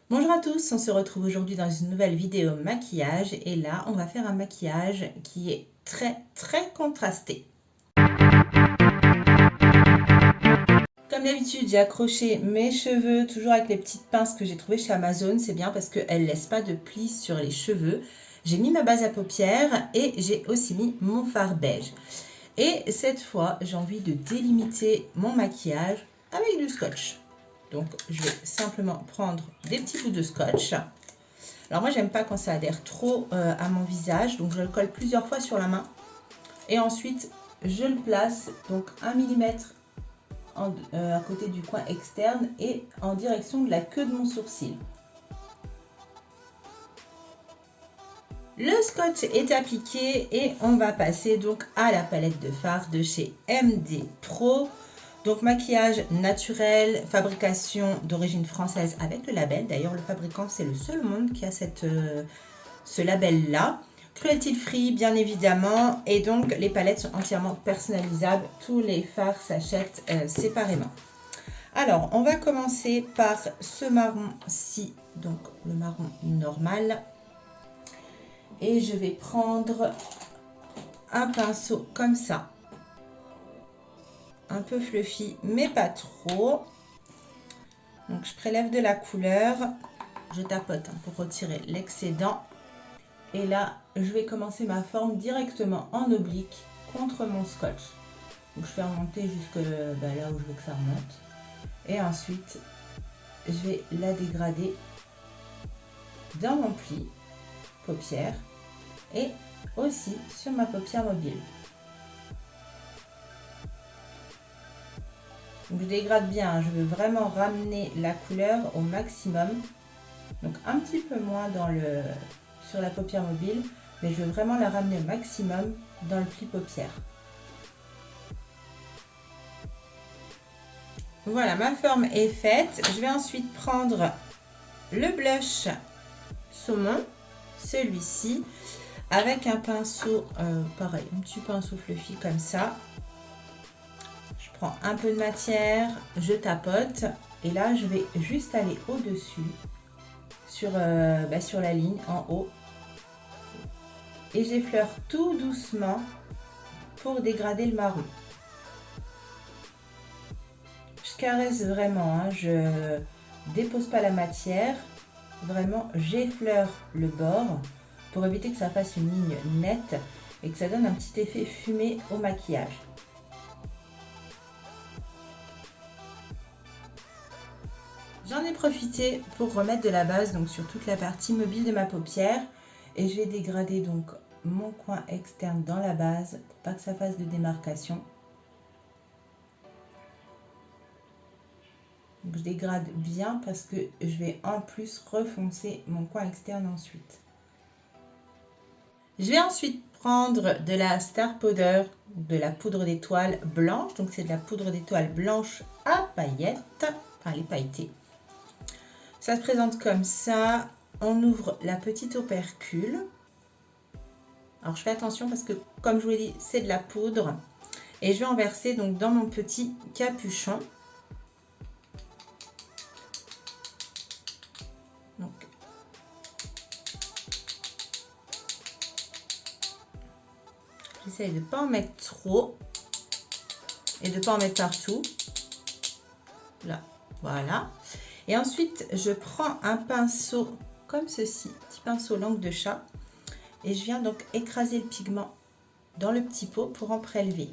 Bonjour à tous, on se retrouve aujourd'hui dans une nouvelle vidéo maquillage et là on va faire un maquillage qui est très contrasté. Comme d'habitude j'ai accroché mes cheveux toujours avec les petites pinces que j'ai trouvées chez Amazon, c'est bien parce qu'elles ne laissent pas de plis sur les cheveux. J'ai mis ma base à paupières et j'ai aussi mis mon fard beige. Et cette fois j'ai envie de délimiter mon maquillage avec du scotch. Donc je vais simplement prendre des petits bouts de scotch. Alors moi j'aime pas quand ça adhère trop à mon visage, donc je le colle plusieurs fois sur la main. Et ensuite je le place donc 1 mm à côté du coin externe et en direction de la queue de mon sourcil. Le scotch est appliqué et on va passer donc à la palette de fard de chez MD Pro. Donc maquillage naturel, fabrication d'origine française avec le label. D'ailleurs le fabricant c'est le seul au monde qui a ce label là. Cruelty free bien évidemment. Et donc les palettes sont entièrement personnalisables. Tous les fards s'achètent séparément. Alors on va commencer par ce marron-ci. Donc le marron normal. Et je vais prendre un pinceau comme ça. Un peu fluffy mais pas trop. Donc je prélève de la couleur, je tapote pour retirer l'excédent et là je vais commencer ma forme directement en oblique contre mon scotch. Donc je fais remonter jusque là où je veux que ça remonte et ensuite je vais la dégrader dans mon pli paupière et aussi sur ma paupière mobile. Donc je dégrade bien, je veux vraiment ramener la couleur au maximum. Donc un petit peu moins sur la paupière mobile, mais je veux vraiment la ramener au maximum dans le pli paupière. Voilà, ma forme est faite. Je vais ensuite prendre le blush saumon, celui-ci, avec un pinceau, pareil, un petit pinceau fluffy comme ça. Je prends un peu de matière, je tapote et là je vais juste aller au-dessus sur la ligne en haut et j'effleure tout doucement pour dégrader le marron. Je caresse vraiment, hein, je dépose pas la matière, vraiment j'effleure le bord pour éviter que ça fasse une ligne nette et que ça donne un petit effet fumé au maquillage. J'en ai profité pour remettre de la base donc sur toute la partie mobile de ma paupière et je vais dégrader donc mon coin externe dans la base pour pas que ça fasse de démarcation. Donc je dégrade bien parce que je vais en plus refoncer mon coin externe ensuite. Je vais ensuite prendre de la Star Powder, de la poudre d'étoile blanche, donc c'est de la poudre d'étoile blanche à paillettes, enfin elle est pailletée. Ça se présente comme ça, on ouvre la petite opercule. Alors je fais attention parce que comme je vous l'ai dit, c'est de la poudre. Et je vais en verser donc dans mon petit capuchon. Donc, j'essaye de ne pas en mettre trop et de ne pas en mettre partout. Là, voilà. Et ensuite, je prends un pinceau comme ceci, petit pinceau langue de chat. Et je viens donc écraser le pigment dans le petit pot pour en prélever.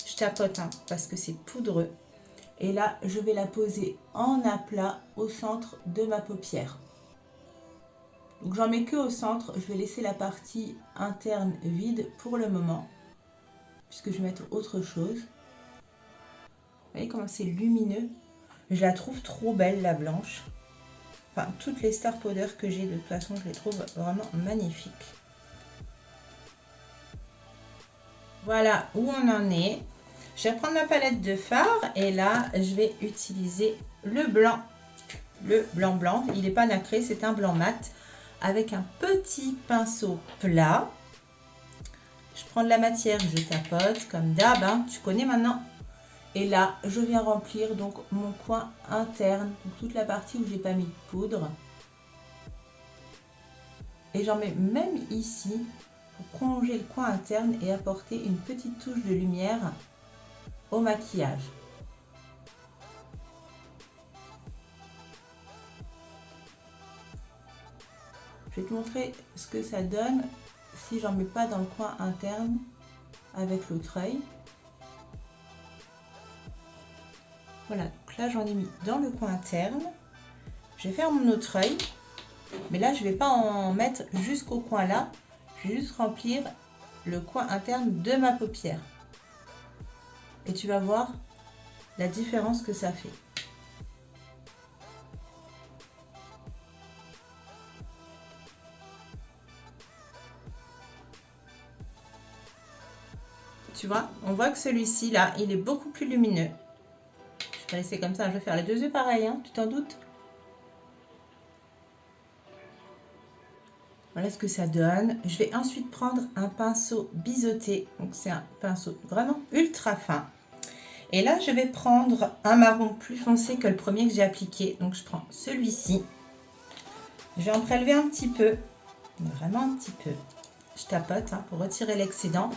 Je tapote parce que c'est poudreux. Et là, je vais la poser en aplat au centre de ma paupière. Donc j'en mets que au centre. Je vais laisser la partie interne vide pour le moment. Puisque je vais mettre autre chose. Vous voyez comment c'est lumineux. Je la trouve trop belle, la blanche. Enfin, toutes les Star Powder que j'ai, de toute façon, je les trouve vraiment magnifiques. Voilà où on en est. Je vais prendre ma palette de fard et là, je vais utiliser le blanc. Le blanc. Il n'est pas nacré, c'est un blanc mat avec un petit pinceau plat. Je prends de la matière, je tapote comme d'hab, hein, tu connais maintenant. Et là, je viens remplir donc mon coin interne, donc toute la partie où j'ai pas mis de poudre. Et j'en mets même ici pour prolonger le coin interne et apporter une petite touche de lumière au maquillage. Je vais te montrer ce que ça donne si j'en mets pas dans le coin interne avec l'autre œil. Voilà, donc là j'en ai mis dans le coin interne. Je vais faire mon autre œil, mais là je vais pas en mettre jusqu'au coin là. Je vais juste remplir le coin interne de ma paupière. Et tu vas voir la différence que ça fait. Tu vois, on voit que celui-ci là, il est beaucoup plus lumineux. Je vais laisser comme ça, je vais faire les deux yeux pareils, hein, tu t'en doutes? Voilà ce que ça donne. Je vais ensuite prendre un pinceau biseauté. Donc c'est un pinceau vraiment ultra fin. Et là, je vais prendre un marron plus foncé que le premier que j'ai appliqué. Donc je prends celui-ci. Je vais en prélever un petit peu. Vraiment un petit peu. Je tapote hein, pour retirer l'excédent.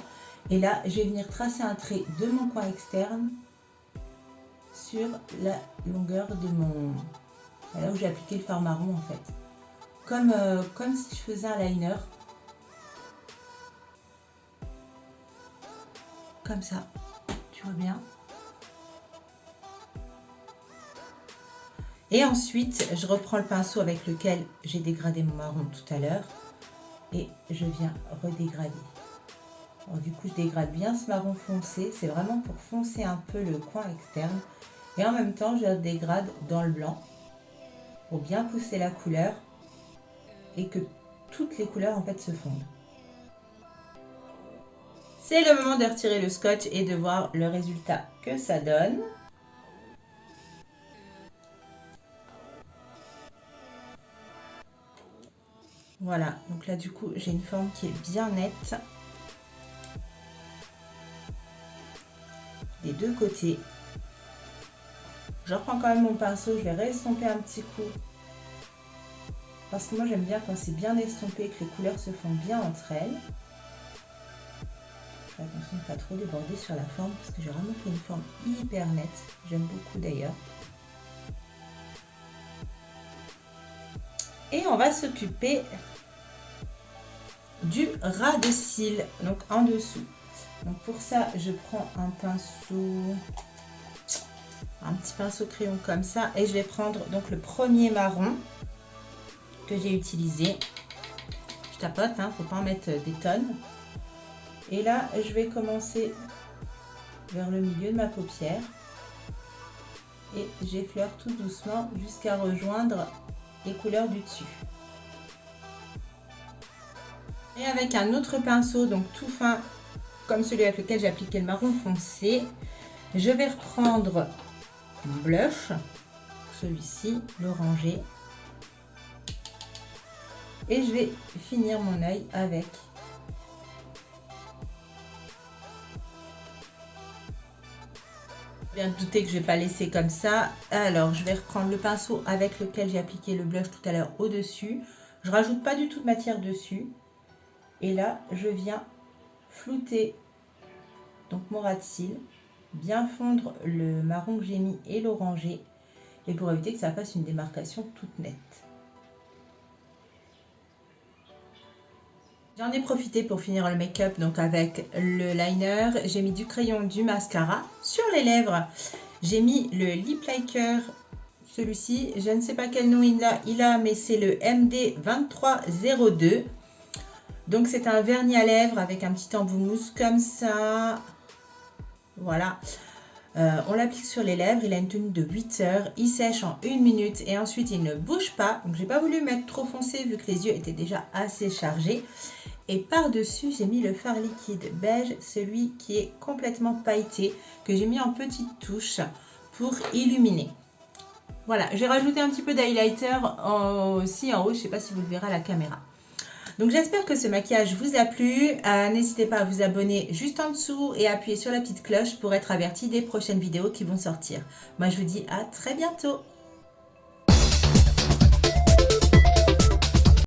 Et là, je vais venir tracer un trait de mon coin externe sur la longueur de mon... Là où j'ai appliqué le fard marron en fait. Comme si je faisais un liner. Comme ça. Tu vois bien. Et ensuite, je reprends le pinceau avec lequel j'ai dégradé mon marron tout à l'heure. Et je viens redégrader. Alors, du coup, je dégrade bien ce marron foncé. C'est vraiment pour foncer un peu le coin externe. Et en même temps, je dégrade dans le blanc. Pour bien pousser la couleur. Et que toutes les couleurs en fait se fondent. C'est le moment de retirer le scotch et de voir le résultat que ça donne. Voilà, donc là du coup j'ai une forme qui est bien nette des deux côtés. Je reprends quand même mon pinceau, je vais réestomper un petit coup. Parce que moi j'aime bien quand c'est bien estompé, que les couleurs se font bien entre elles. Je fais attention de ne pas trop déborder sur la forme parce que j'ai vraiment fait une forme hyper nette. J'aime beaucoup d'ailleurs. Et on va s'occuper du ras de cils, donc en dessous. Donc pour ça, je prends un petit pinceau crayon comme ça et je vais prendre donc le premier marron que j'ai utilisé. Je tapote, hein, faut pas en mettre des tonnes. Et là, je vais commencer vers le milieu de ma paupière et j'effleure tout doucement jusqu'à rejoindre les couleurs du dessus. Et avec un autre pinceau, donc tout fin, comme celui avec lequel j'ai appliqué le marron foncé, je vais reprendre mon blush, celui-ci, l'orangé, et je vais finir mon œil avec bien douter que je vais pas laisser comme ça. Alors je vais reprendre le pinceau avec lequel j'ai appliqué le blush tout à l'heure au dessus. Je rajoute pas du tout de matière dessus et là je viens flouter donc mon ras de cils, bien fondre le marron que j'ai mis et l'orangé, et pour éviter que ça fasse une démarcation toute nette. J'en ai profité pour finir le make-up donc avec le liner. J'ai mis du crayon, du mascara. Sur les lèvres, j'ai mis le lip liker, celui-ci. Je ne sais pas quel nom il a mais c'est le MD2302. Donc c'est un vernis à lèvres avec un petit embout mousse comme ça. Voilà. On l'applique sur les lèvres, il a une tenue de 8 heures, il sèche en 1 minute et ensuite il ne bouge pas. Donc j'ai pas voulu mettre trop foncé vu que les yeux étaient déjà assez chargés. Et par-dessus, j'ai mis le fard liquide beige, celui qui est complètement pailleté, que j'ai mis en petites touches pour illuminer. Voilà, j'ai rajouté un petit peu d'highlighter aussi en haut, je ne sais pas si vous le verrez à la caméra. Donc j'espère que ce maquillage vous a plu. N'hésitez pas à vous abonner juste en dessous et à appuyer sur la petite cloche pour être averti des prochaines vidéos qui vont sortir. Moi je vous dis à très bientôt.